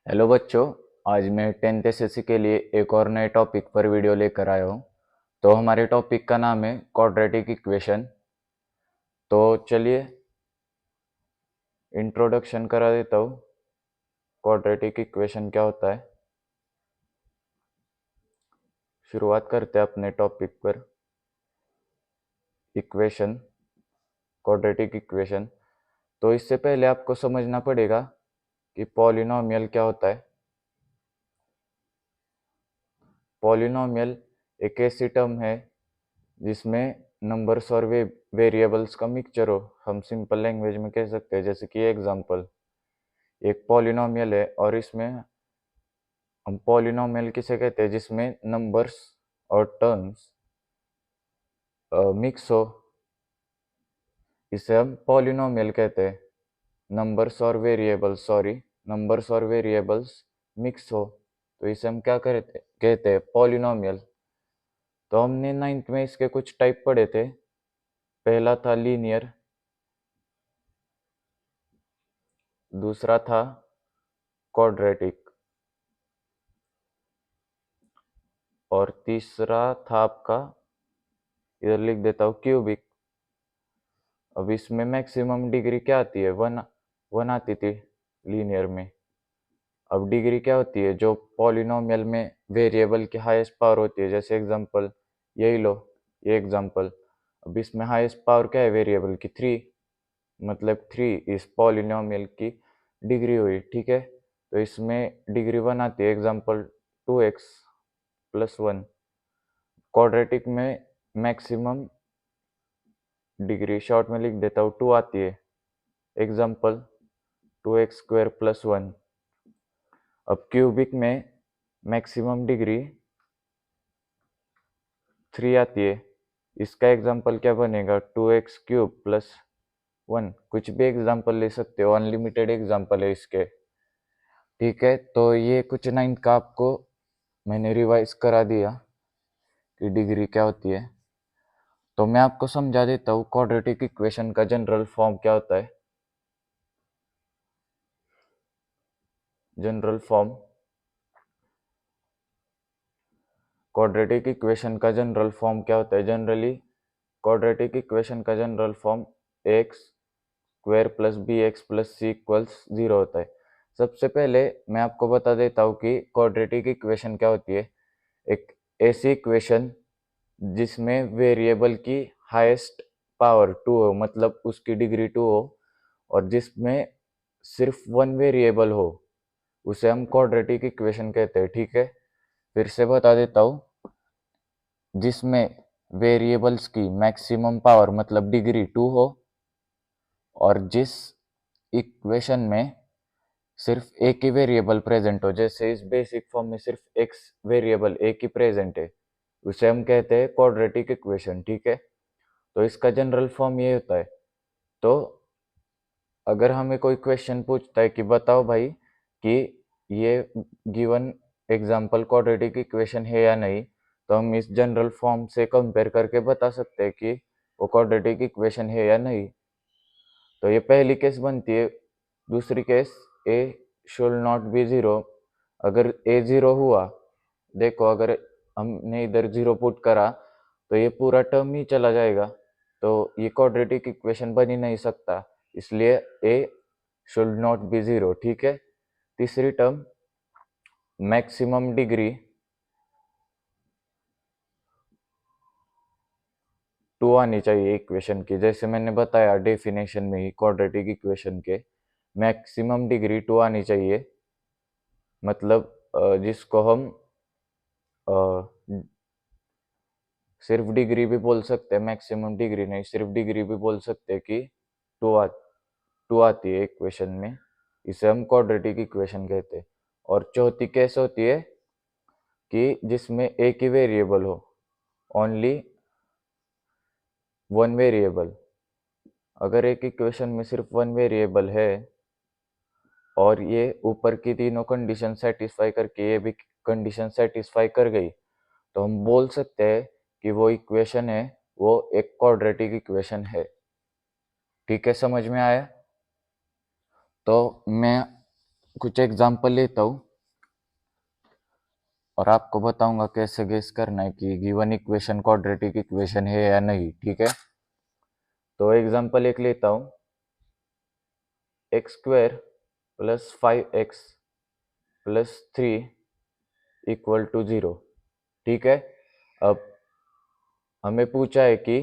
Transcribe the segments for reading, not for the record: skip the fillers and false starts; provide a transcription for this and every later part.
Hello बच्चों। आज मैं 10th एसएससी के लिए एक और नए टॉपिक पर वीडियो लेकर आया हूँ। तो हमारे टॉपिक का नाम है क्वाड्रेटिक इक्वेशन। तो चलिए इंट्रोडक्शन करा देता हूँ। क्वाड्रेटिक इक्वेशन क्या होता है, शुरुआत करते हैं अपने टॉपिक पर। Equation, quadratic equation. तो इससे पहले आपको समझना पड़ेगा कि पॉलिनोमियल क्या होता है। पॉलिनोमियल एक ऐसी टर्म है जिसमें नंबर्स और वेरिएबल्स का मिक्सचर हो। हम सिंपल लैंग्वेज में कह सकते हैं, जैसे कि एग्जांपल, एक पॉलिनोमियल है और इसमें हम पॉलिनोमियल किसे कहते हैं जिसमें नंबर्स और टर्म्स मिक्स हो, इसे हम पॉलिनोमियल कहते हैं। नंबर्स और वेरिएबल्स मिक्स हो तो इसे हम क्या कहते हैं पॉलिनोमियल। तो हमने नाइन्थ में इसके कुछ टाइप पढ़े थे। पहला था लीनियर, दूसरा था क्वाड्रेटिक और तीसरा था आपका, इधर लिख देता हूँ, क्यूबिक। अब इसमें मैक्सिमम डिग्री क्या आती है, वन वन आती थी लीनियर में। अब डिग्री क्या होती है, जो पॉलिनोमियल में वेरिएबल की हाईएस्ट पावर होती है। जैसे एग्जांपल यही लो, ये एग्जांपल। अब इसमें हाईएस्ट पावर क्या है वेरिएबल की, 3, मतलब 3 इस पॉलिनोमियल की डिग्री हुई। ठीक है, तो इसमें डिग्री 1 आती है, एग्जांपल 2x+1। क्वाड्रेटिक में मैक्सिमम डिग्री शॉर्ट में लिख देता हूँ 2 आती है, एग्जांपल 2x² + 1। अब क्यूबिक में मैक्सिमम डिग्री 3 आती है, इसका एग्जांपल क्या बनेगा, 2x³ + 1। कुछ भी एग्जांपल ले सकते हो, अनलिमिटेड एग्जांपल है इसके। ठीक है, तो ये कुछ नाइन्थ का आपको मैंने रिवाइज करा दिया कि डिग्री क्या होती है। तो मैं आपको समझा देता हूँ क्वाड्रेटिक इक्वेशन का जनरल फॉर्म क्या होता है। जनरल फॉर्म, क्वाड्रेटिक इक्वेशन का जनरल फॉर्म क्या होता है। जनरली क्वाड्रेटिक इक्वेशन का general form x² + bx + c = 0 होता है। सबसे पहले मैं आपको बता देता हूँ कि क्वाड्रेटिक इक्वेशन क्या होती है। एक ऐसी इक्वेशन जिसमें वेरिएबल की हाईएस्ट पावर 2 हो, मतलब उसकी डिग्री 2 हो, और जिसमें सिर्फ वन वेरिएबल हो, उसे हम क्वाड्रेटिक इक्वेशन कहते हैं। ठीक है, फिर से बता देता हूँ। जिसमें वेरिएबल्स की मैक्सिमम पावर मतलब डिग्री 2 हो, और जिस इक्वेशन में सिर्फ एक ही वेरिएबल प्रेजेंट हो, जैसे इस बेसिक फॉर्म में सिर्फ एक्स वेरिएबल एक ही प्रेजेंट है, उसे हम कहते हैं क्वाड्रेटिक इक्वेशन। ठीक है, तो इसका जनरल फॉर्म ये होता है। तो अगर हमें कोई क्वेश्चन पूछता है कि बताओ भाई कि ये गिवन एग्जांपल क्वाड्रेटिक इक्वेशन है या नहीं, तो हम इस जनरल फॉर्म से कंपेयर करके बता सकते हैं कि वो क्वाड्रेटिक इक्वेशन है या नहीं। तो ये पहली केस बनती है। दूसरी case, A should not B zero. अगर ए जीरो हुआ, देखो अगर हमने इधर जीरो पुट करा तो ये पूरा टर्म ही चला जाएगा, तो ये क्वाड्रेटिक इक्वेशन बन ही नहीं सकता, इसलिए ए शुड नॉट बी जीरो। ठीक है, तीसरी टर्म, मैक्सिमम डिग्री 2 आनी चाहिए इक्वेशन की। जैसे मैंने बताया डेफिनेशन में ही, क्वाड्रेटिक इक्वेशन के मैक्सिमम डिग्री 2 आनी चाहिए। मतलब जिसको हम सिर्फ डिग्री भी बोल सकते हैं, मैक्सिमम डिग्री नहीं, सिर्फ डिग्री भी बोल सकते हैं कि 2 आती है इक्वेशन में, इसे हम क्वाड्रेटिक इक्वेशन कहते हैं। और चौथी केस होती है कि जिसमें एक ही वेरिएबल हो, ओनली वन वेरिएबल। अगर एक इक्वेशन में सिर्फ वन वेरिएबल है और ये ऊपर की तीनों कंडीशन सेटिस्फाई करके ये भी कंडीशन सेटिस्फाई कर गई, तो हम बोल सकते हैं कि वो इक्वेशन है, वो एक क्वाड्रेटिक इक्वेशन है। ठीक है, समझ में आया। तो मैं कुछ एग्जांपल लेता हूँ और आपको बताऊंगा कैसे गेस करना है कि गिवन इक्वेशन क्वाड्रेटिक इक्वेशन है या नहीं। ठीक है, तो एग्जांपल एक लेता हूँ, x² + 5x + 3 = 0। ठीक है, अब हमें पूछा है कि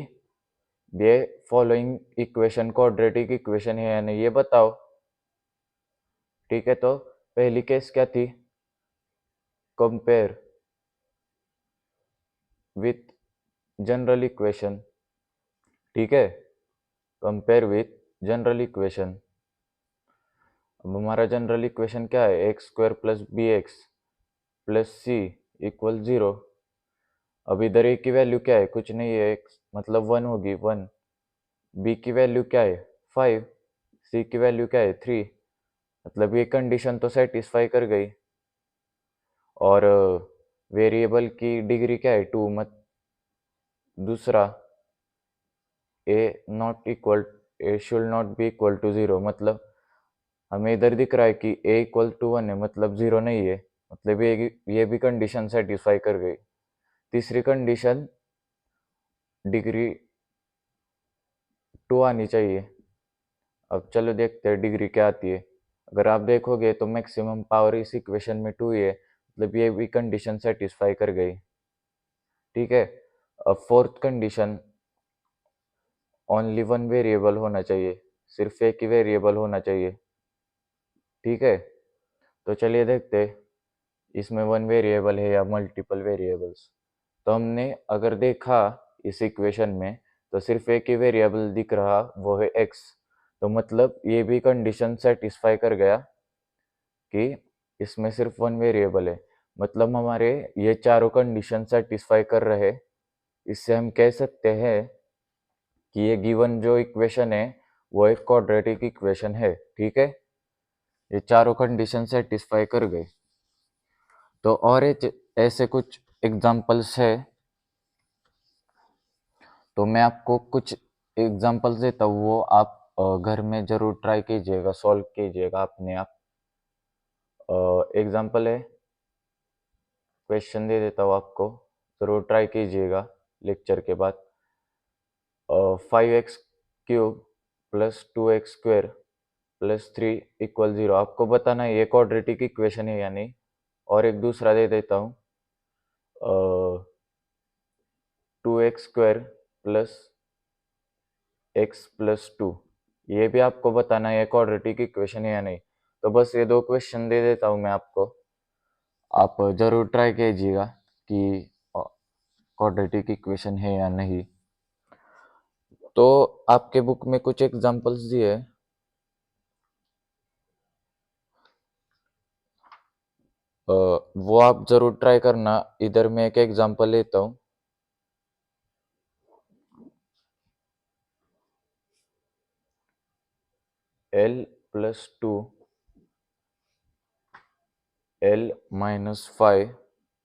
ये फॉलोइंग इक्वेशन क्वाड्रेटिक इक्वेशन है या नहीं, ये बताओ। ठीक है, तो पहली केस क्या थी, कंपेयर विथ जनरल इक्वेशन। ठीक है, कंपेयर विथ जनरल इक्वेशन। अब हमारा जनरल इक्वेशन क्या है, x² + bx + c = 0। अब इधर a की वैल्यू क्या है, कुछ नहीं है, x मतलब 1 होगी 1, b की वैल्यू क्या है 5, c की वैल्यू क्या है 3, मतलब ये कंडीशन तो सेटिस्फाई कर गई। और वेरिएबल की डिग्री क्या है 2, मत दूसरा a should not be equal to 0, मतलब हमें इधर दिख रहा है कि a = 1 है, मतलब 0 नहीं है, मतलब ये भी कंडीशन सेटिस्फाई कर गई। तीसरी कंडीशन डिग्री 2 आनी चाहिए। अब चलो देखते हैं डिग्री क्या आती है। अगर आप देखोगे तो मैक्सिमम पावर इस इक्वेशन में 2 ही है, मतलब ये भी कंडीशन सेटिस्फाई कर गई। ठीक है, अब fourth condition, only one variable होना चाहिए, सिर्फ एक ही वेरिएबल होना चाहिए। ठीक है, तो चलिए देखते हैं इसमें वन वेरिएबल है या मल्टीपल वेरिएबल्स। तो हमने अगर देखा इस इक्वेशन में तो सिर्फ एक ही वेरिएबल दिख रहा, वो है x। तो मतलब ये भी कंडीशन सेटिस्फाई कर गया कि इसमें सिर्फ वन वेरिएबल है, मतलब हमारे ये चारों कंडीशन सेटिस्फाई कर रहे। इससे हम कह सकते हैं कि ये गिवन जो इक्वेशन है वो एक क्वाड्रेटिक इक्वेशन है। ठीक है, ये चारों कंडीशन सेटिस्फाई कर गए। तो और ऐसे कुछ एग्जांपल्स है, तो मैं आपको कुछ एग्जांपल्स देता हूँ, वो आप घर में जरूर ट्राई कीजिएगा, सॉल्व कीजिएगा अपने आप। एग्जांपल है, क्वेश्चन दे देता हूँ आपको, जरूर ट्राई कीजिएगा लेक्चर के बाद। 5x³ + 2x² + 3 = 0, आपको बताना है ये क्वाड्रेटिक इक्वेशन है या नहीं। और एक दूसरा दे देता हूँ, 2x² + x + 2, ये भी आपको बताना है क्वाड्रेटिक इक्वेशन है या नहीं। तो बस ये दो क्वेश्चन दे देता हूँ मैं आपको, आप जरूर ट्राई कीजिएगा कि क्वाड्रेटिक इक्वेशन है या नहीं। तो आपके बुक में कुछ एग्जांपल्स दिए, वो आप जरूर ट्राई करना। इधर मैं एक एग्जांपल लेता हूँ, l + 2 l - 5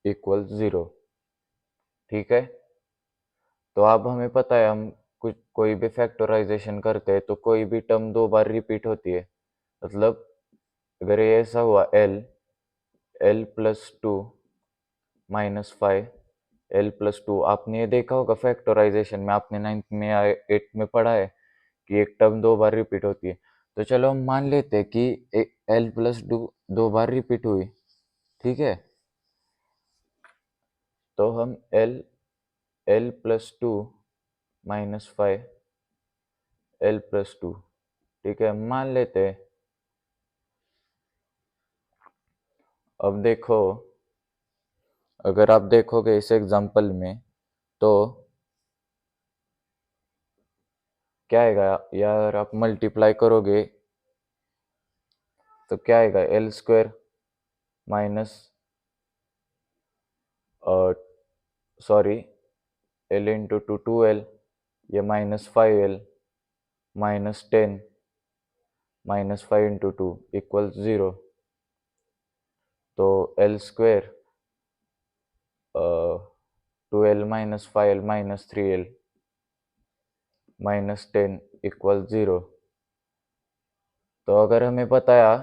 = 0। ठीक है, तो अब हमें पता है, हम कुछ कोई भी फैक्टराइजेशन करते हैं तो कोई भी टर्म दो बार रिपीट होती है। मतलब अगर ये ऐसा हुआ l + 2 - 5 l + 2, आपने ये देखा होगा फैक्टराइजेशन में, आपने 9th में या 8th में पढ़ा है कि एक टर्म दो बार रिपीट होती है। तो चलो हम मान लेते हैं कि l + 2 दो बार रिपीट हुई। ठीक है, तो हम l + 2 - 5 l + 2, ठीक है, हम मान लेते हैं। अब देखो, अगर आप देखोगे इस एग्जांपल में तो क्या आएगा यार, आप मल्टीप्लाई करोगे तो क्या आएगा, l² minus sorry l × 2 2l, ये -5l -10 -5 × 2 = 0। तो l² 2l - 5l -3l -10 = 0। तो अगर हमें बताया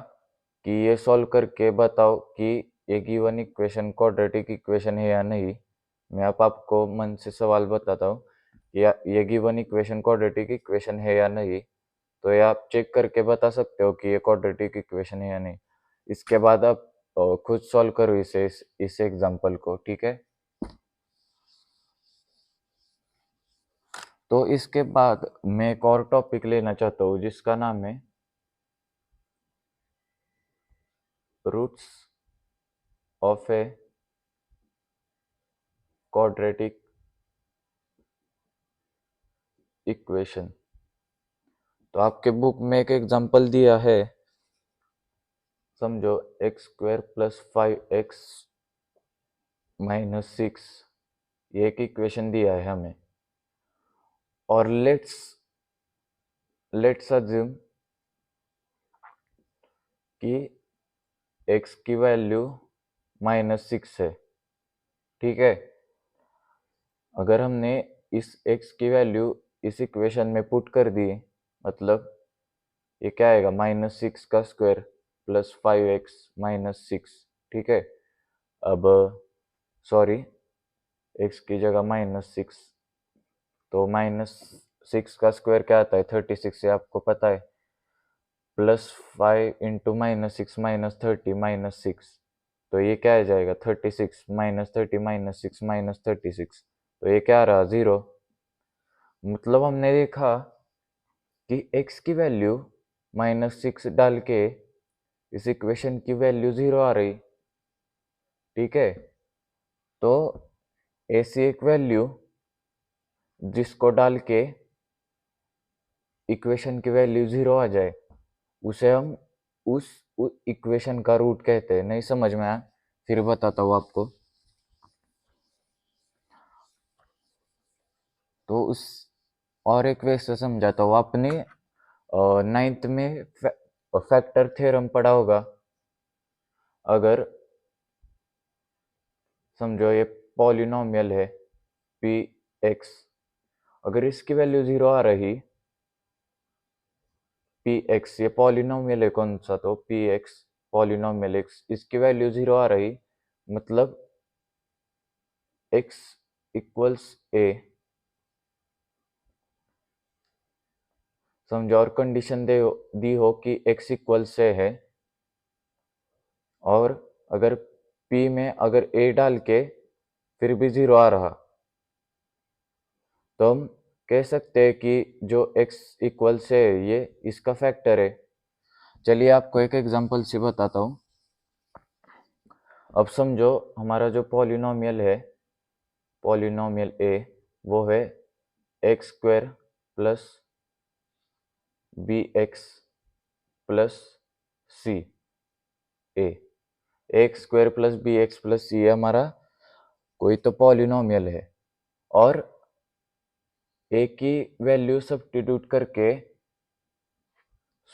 कि ये सॉल्व करके बताओ कि ये गिवन इक्वेशन क्वाड्रेटिक इक्वेशन है या नहीं। मैं अब आपको मन से सवाल बताता हूँ, या ये गिवन इक्वेशन क्वाड्रेटिक इक्वेशन है या नहीं। तो ये आप चेक करके बता सकते हो कि ये क्वाड्रेटिक इक्वेशन है या नहीं। इसके बाद आप खुद सॉल्व करो इस एग्जाम्पल को, ठीक है। तो इसके बाद मैं एक और टॉपिक लेना चाहता हूँ जिसका नाम है roots of a quadratic equation. तो आपके बुक में एक एग्जांपल दिया है, समझो x² + 5x - 6, ये एक इक्वेशन दिया है हमें। और लेट्स अज्यूम कि x की वैल्यू -6 है, ठीक है। अगर हमने इस x की वैल्यू इस इक्वेशन में पुट कर दी, मतलब ये क्या आएगा, -6 का स्क्वायर + 5x - 6, ठीक है। अब सॉरी, x की जगह -6, तो -6 का स्क्वायर क्या आता है, 36, से आपको पता है। +5 × -6 - 30 - 6, तो ये क्या आ जाएगा, 36 -30 - 6 -36, तो ये क्या आ रहा, 0। मतलब हमने देखा कि x की वैल्यू -6 डाल के इस इक्वेशन की वैल्यू 0 आ रही, ठीक है। तो ऐसी एक वैल्यू जिसको डाल के इक्वेशन की वैल्यू 0 आ जाए, उसे हम उस इक्वेशन का रूट कहते हैं। नहीं समझ में आया, फिर बताता हूँ आपको। तो उस और एक वे से समझाता हूँ। आपने 9th में फैक्टर थ्योरम पढ़ा होगा। अगर समझो ये पॉलिनोमियल है px, अगर इसकी वैल्यू 0 आ रही, px ये पॉलिनोमियल है कौन सा, तो px पॉलिनोमियल x, इसकी वैल्यू 0 आ रही, मतलब x = a। समझो और कंडीशन दी हो कि x = a है, और अगर p में अगर a डाल के फिर भी 0 आ रहा, तो हम कह सकते हैं कि जो x = a है ये इसका फैक्टर है। चलिए आपको एक एग्जांपल से बताता हूँ। अब समझो हमारा जो पॉलिनोमियल है, पॉलिनोमियल a, वो है x² + bx + c a। x² + bx + c हमारा कोई तो पॉलिनोमियल है, और a की वैल्यू सब्स्टिट्यूट करके,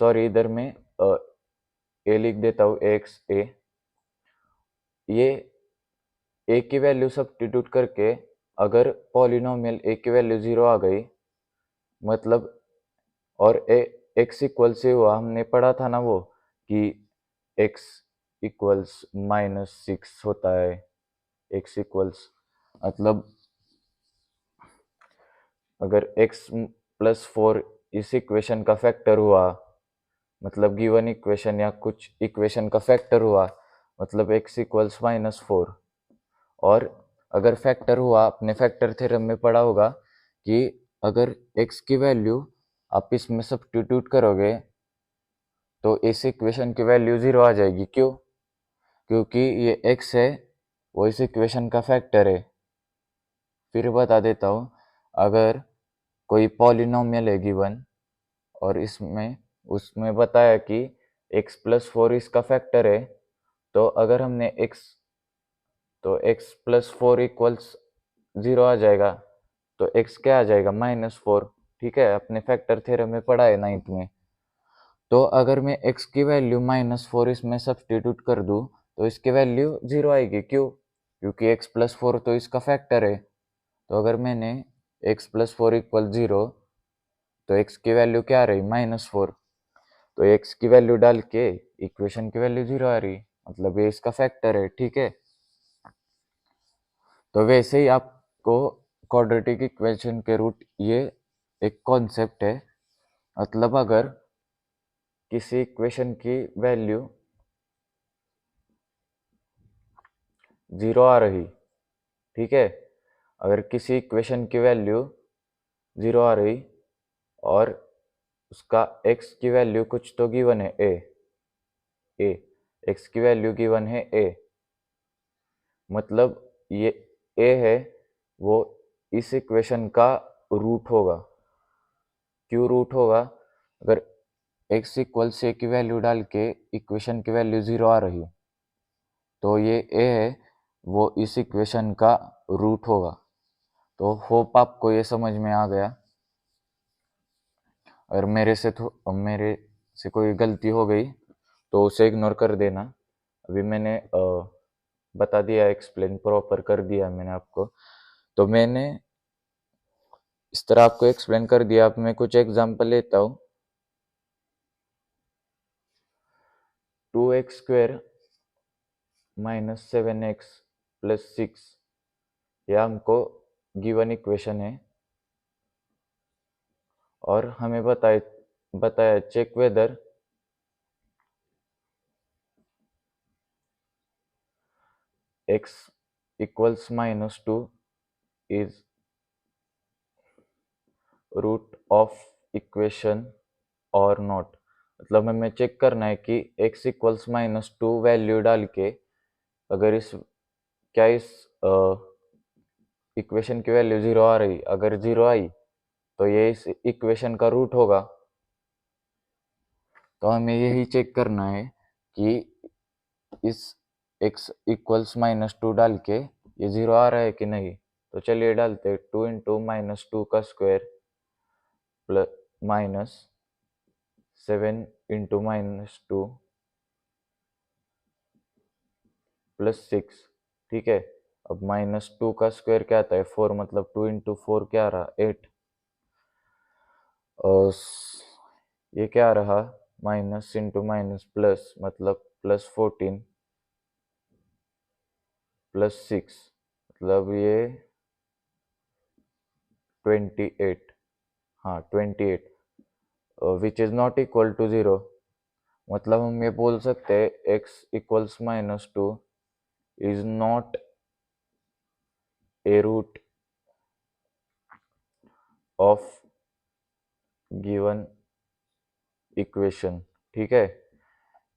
सॉरी इधर मैं a लिख देता हूँ, a, ये a की वैल्यू सब्स्टिट्यूट करके अगर पॉलिनोमियल a की वैल्यू 0 आ गई, मतलब, और x = हुआ, हमने पढ़ा था ना वो कि x = -6 होता है। मतलब अगर x + 4 इस इक्वेशन का फैक्टर हुआ, मतलब गिवन इक्वेशन या कुछ इक्वेशन का फैक्टर हुआ, मतलब x = -4। और अगर फैक्टर हुआ, अपने फैक्टर थ्योरम में पढ़ा होगा कि अगर x की वैल्यू आप इसमें सब्स्टिट्यूट करोगे तो इस इक्वेशन की वैल्यू 0 आ जाएगी। क्यों? क्योंकि ये x है, वो इस इक्वेशन का फैक्टर है। फिर बता देता हूँ, अगर कोई पॉलिनोमियल है गिवन, और इसमें उसमें बताया कि x + 4 इसका फैक्टर है, तो अगर हमने x + 4 = 0 आ जाएगा, तो x क्या आ जाएगा, -4, ठीक है। अपने फैक्टर थ्योरम में पढ़ा है 9th में। तो अगर मैं x की वैल्यू -4 इसमें सब्स्टिट्यूट कर दूं, तो इसकी वैल्यू 0 आएगी। क्यों? क्योंकि x + 4 तो इसका फैक्टर है। तो अगर मैंने x + 4 = 0, तो x की वैल्यू क्या आ रही, -4। तो एक्स की वैल्यू डाल के इक्वेशन की वैल्यू 0 आ रही, मतलब ये इसका फैक्टर है, ठीक है। तो वैसे ही आपको क्वाड्रेटिक इक्वेशन के रूट, ये एक कॉन्सेप्ट है, मतलब अगर किसी इक्वेशन की वैल्यू 0 आ रही, ठीक है, अगर किसी इक्वेशन की वैल्यू 0 आ रही और उसका x की वैल्यू कुछ तो गिवन है ए, x की वैल्यू गिवन है a, मतलब ये a है, वो इस इक्वेशन का रूट होगा। क्यों रूट होगा? अगर x इक्वल्स a की वैल्यू डाल के इक्वेशन की वैल्यू 0 आ रही, तो ये a है, वो इस इक्वेशन का रूट होगा। तो होप आपको ये समझ में आ गया। अगर मेरे से कोई गलती हो गई तो उसे इग्नोर कर देना। अभी मैंने बता दिया, एक्सप्लेन प्रॉपर कर दिया मैंने आपको। तो मैंने इस तरह आपको एक्सप्लेन कर दिया। अब मैं कुछ एग्जांपल लेता हूँ। 2x² माइनस 7x प्लस 6, यह हमको गिवन इक्वेशन है और हमें बताया check whether x equals -2 is root of equation और नॉट। मतलब हमें चेक करना है कि x इक्वल्स -2 वैल्यू डाल के अगर इस इक्वेशन की वैल्यू 0 आ रही, अगर 0 आई तो ये इस इक्वेशन का रूट होगा। तो हमें यही चेक करना है कि इस x इक्वल्स -2 डाल के ये 0 आ रहा है कि नहीं। तो चलिए डालते, 2 इंटू -2 का square plus minus 7 into -2 plus 6, ठीक है। अब -2 का स्क्वायर क्या आता है? 4, मतलब 2 इंटू 4 क्या आ रहा? 8। और ये क्या रहा? माइनस इंटू माइनस प्लस, मतलब +14 प्लस 6, मतलब ये 28। हाँ 28, which is not equal to 0। मतलब हम ये बोल सकते हैं x equals -2 is not a root of given equation, ठीक है।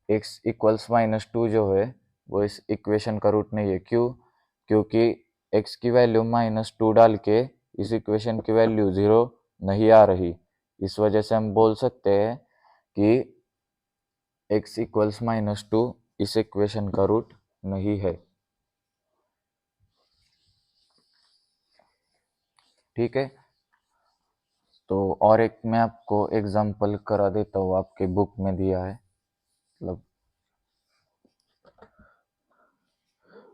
x इक्वल्स -2 जो है वो इस इक्वेशन का रूट नहीं है। क्यों? क्योंकि x की वैल्यू -2 डाल के इस इक्वेशन की वैल्यू 0 नहीं आ रही। इस वजह से हम बोल सकते हैं कि x इक्वल्स -2 इस इक्वेशन का रूट नहीं है, ठीक है। तो और एक मैं आपको एग्जांपल करा देता हूँ, आपके बुक में दिया है। मतलब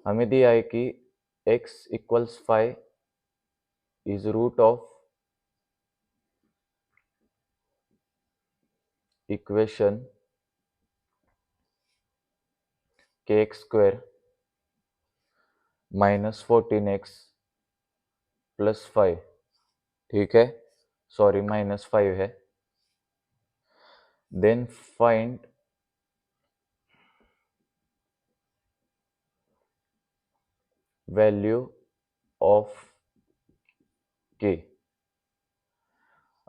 हमें दिया है कि x equals 5 is root of equation kx² -14x plus 5, ठीक है। सॉरी, -5 है। Then find value of k।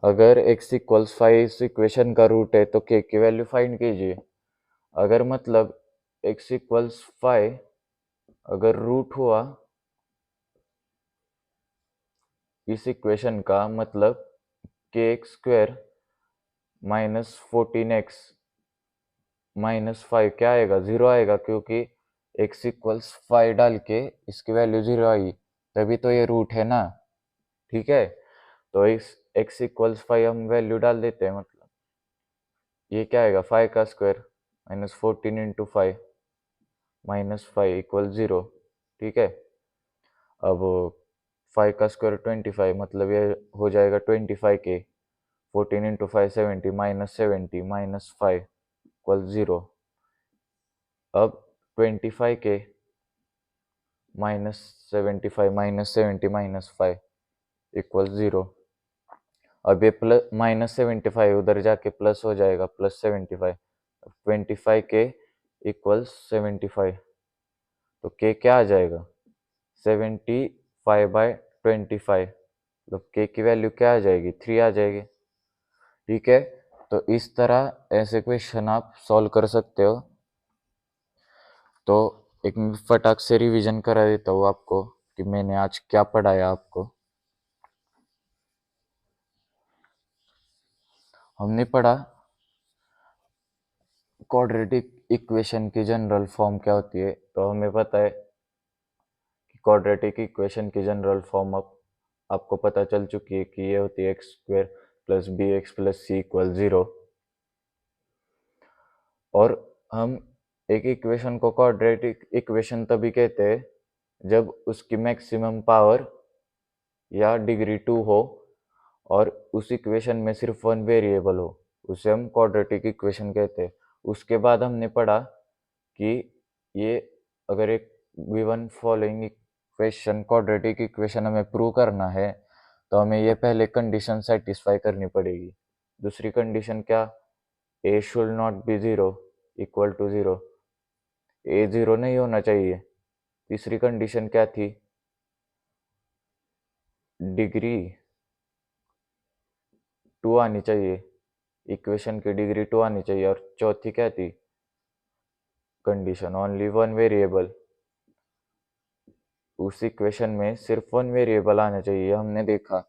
अगर x इक्वल्स 5 इस इक्वेशन का रूट है तो k की वैल्यू फाइंड कीजिए। अगर मतलब x इक्वल्स 5 अगर रूट हुआ इस इक्वेशन का, मतलब kx² -14x -5 क्या आएगा? 0 आएगा, क्योंकि x इक्वल्स 5 डाल के इसकी वैल्यू 0 आई, तभी तो ये रूट है ना, ठीक है। तो इस x इक्वल्स 5 हम वैल्यू डाल देते हैं, मतलब ये क्या आएगा? 5 का स्क्वायर -14 इंटू 5 -5 इक्वल 0, ठीक है। अब 5 का स्क्वायर 25, मतलब ये हो जाएगा 25k। 14 into 5 70, -70 -5 equal 0। अब 25k -75 -70 -5 इक्वल 0। अब ये -75 उधर जाके प्लस हो जाएगा, +75। 25k इक्वल्स 75, तो k क्या आ जाएगा 75/25, मतलब k की वैल्यू क्या आ जाएगी 3 आ जाएगी। ठीक है, तो इस तरह ऐसे क्वेश्चन आप सॉल्व कर सकते हो। तो एक फटाक से रिवीजन करा देता हूँ आपको कि मैंने आज क्या पढ़ाया आपको। हमने पढ़ा क्वाड्रेटिक इक्वेशन की जनरल फॉर्म क्या होती है। तो हमें पता है कि क्वाड्रेटिक इक्वेशन की जनरल फॉर्म अब आपको पता चल चुकी है कि ये होती है x² + bx + c = 0। और हम एक इक्वेशन को क्वाड्रेटिक इक्वेशन तभी कहते हैं जब उसकी मैक्सिमम पावर या डिग्री 2 हो और उस इक्वेशन में सिर्फ वन वेरिएबल हो, उसे हम क्वाड्रेटिक इक्वेशन कहते हैं। उसके बाद हमने पढ़ा कि ये अगर एक given following equation quadratic equation हमें प्रूव करना है तो हमें ये पहले कंडीशन सेटिस्फाई करनी पड़ेगी। दूसरी कंडीशन क्या, a should not be 0 equal to 0, a 0 नहीं होना चाहिए। तीसरी कंडीशन क्या थी, डिग्री 2 आनी चाहिए, इक्वेशन की डिग्री 2 आनी चाहिए। और चौथी क्या थी कंडीशन, ओनली वन वेरिएबल, उस इक्वेशन में सिर्फ वन वेरिएबल आना चाहिए। हमने देखा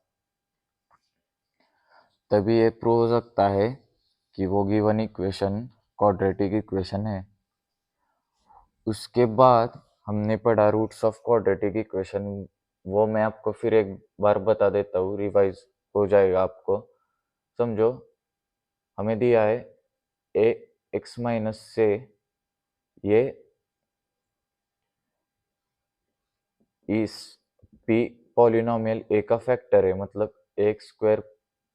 तभी ये प्रूव हो सकता है कि वो गिवन इक्वेशन क्वाड्रेटिक इक्वेशन है। उसके बाद हमने पढ़ा रूट्स ऑफ क्वाड्रेटिक इक्वेशन, वो मैं आपको फिर एक बार बता देता हूँ, रिवाइज हो जाएगा आपको। समझो, हमें दिया है a x माइनस से ये इस p पॉलिनोमियल a का फैक्टर है, मतलब ax²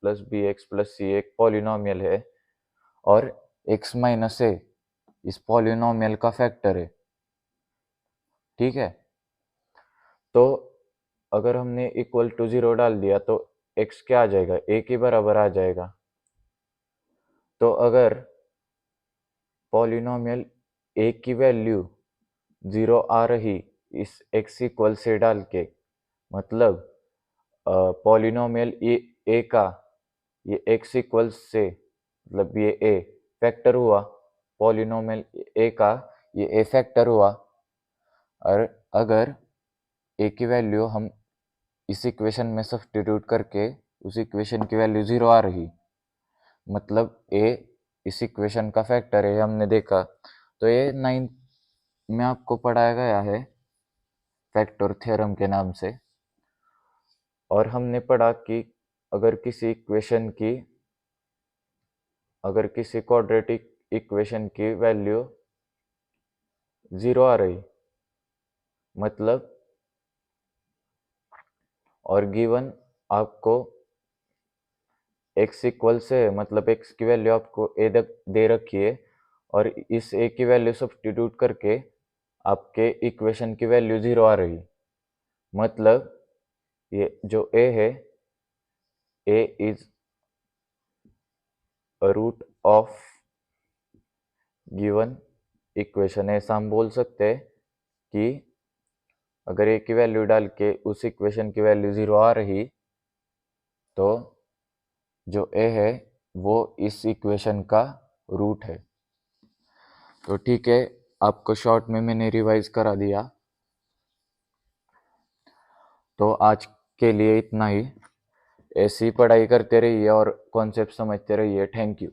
+ bx + c एक पॉलिनोमियल है और x माइनस a इस पॉलिनोमियल का फैक्टर है। ठीक है, तो अगर हमने इक्वल टू 0 डाल दिया तो x क्या आ जाएगा, a के बराबर आ जाएगा। तो अगर पॉलिनोमियल a की वैल्यू 0 आ रही इस x इक्वल से डाल के, मतलब पॉलिनोमियल a का ये x इक्वल से, मतलब ये a फैक्टर हुआ, पॉलिनोमियल a का ये a फैक्टर हुआ। और अगर a की वैल्यू हम इस इक्वेशन में सब्स्टिट्यूट करके उस इक्वेशन की वैल्यू 0 आ रही, मतलब a इस इक्वेशन का फैक्टर है, हमने देखा। तो ये 9th में आपको पढ़ाया गया है फैक्टर थ्योरम के नाम से। और हमने पढ़ा कि अगर किसी क्वाड्रेटिक इक्वेशन की वैल्यू 0 आ रही, मतलब और गिवन आपको x इक्वल से, मतलब x की वैल्यू आपको a दे रखी है और इस a की वैल्यू सब्स्टिट्यूट करके आपके इक्वेशन की वैल्यू 0 आ रही, मतलब ये जो a है, a is a root of given equation. ऐसा हम बोल सकते हैं कि अगर a की वैल्यू डाल के उस इक्वेशन की वैल्यू 0 आ रही तो जो a है वो इस इक्वेशन का रूट है। तो ठीक है, आपको शॉर्ट में मैंने रिवाइज करा दिया। तो आज के लिए इतना ही। ऐसी पढ़ाई करते रहिए और कॉन्सेप्ट समझते रहिए। Thank you.